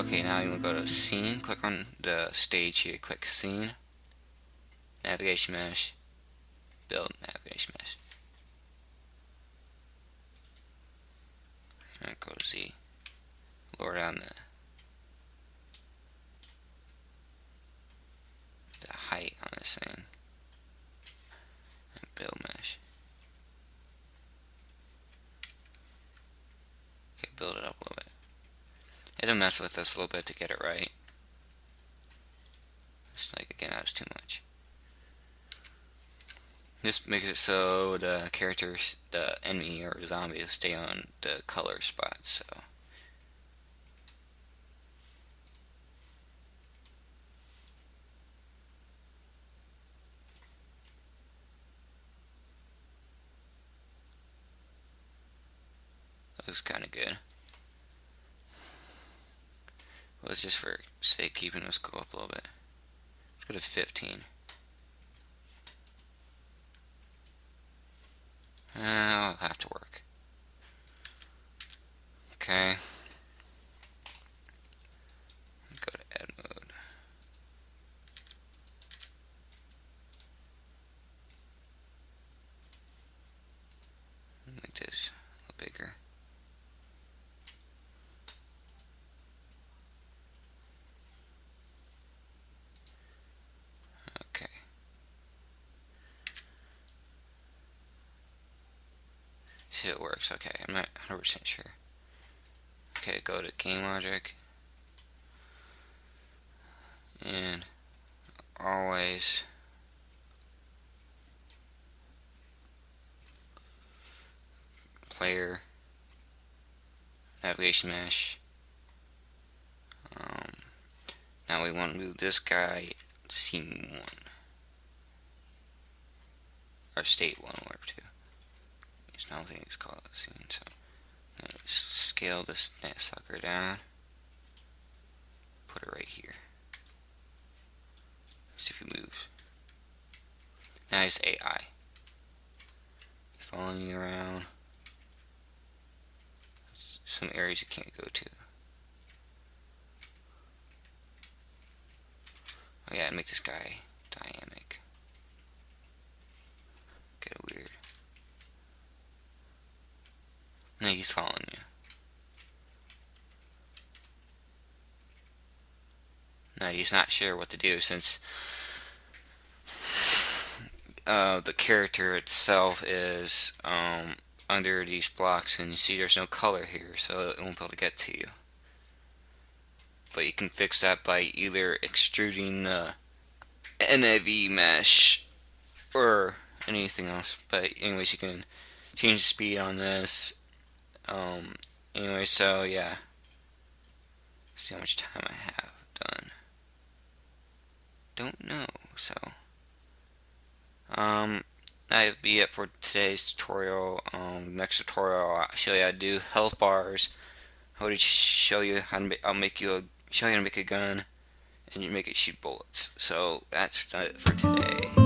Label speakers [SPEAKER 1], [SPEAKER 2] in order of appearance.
[SPEAKER 1] Okay, now you want to go to scene, click on the stage here, click scene, navigation mesh, build navigation mesh. And go to Z. Lower down the height on this thing. And build mesh. Okay, build it up a little bit. It'll mess with us a little bit to get it right. It's like, again, that was too much. This makes it so the characters, the enemy or zombies, stay on the color spots, so. Looks kind of good. Well, it's just for sake keeping us go up a little bit. Let's go to 15. I'll have to work. Okay. Go to edit mode. Make this a little bigger. Okay. See if it works. Okay, I'm not 100% sure. Okay, go to game logic. And always player navigation mesh. Now we want to move this guy to scene 1 or state 1, whatever too. There's no thing it's called a scene, so scale this sucker down. Put it right here. See if he moves. Now it's AI. Following you around. Some areas you can't go to. Oh yeah, make this guy dynamic. Get it weird. No, he's following you. No, he's not sure what to do since the character itself is under these blocks, and you see there's no color here, so it won't be able to get to you. But you can fix that by either extruding the NAV mesh or anything else. But anyways, you can change the speed on this. Anyway, so yeah. See how much time I have done. Don't know, so. That'll be it for today's tutorial. Next tutorial, I'll show you how to do health bars. How to show you how to show you how to make a gun, and you make it shoot bullets. So that's it for today.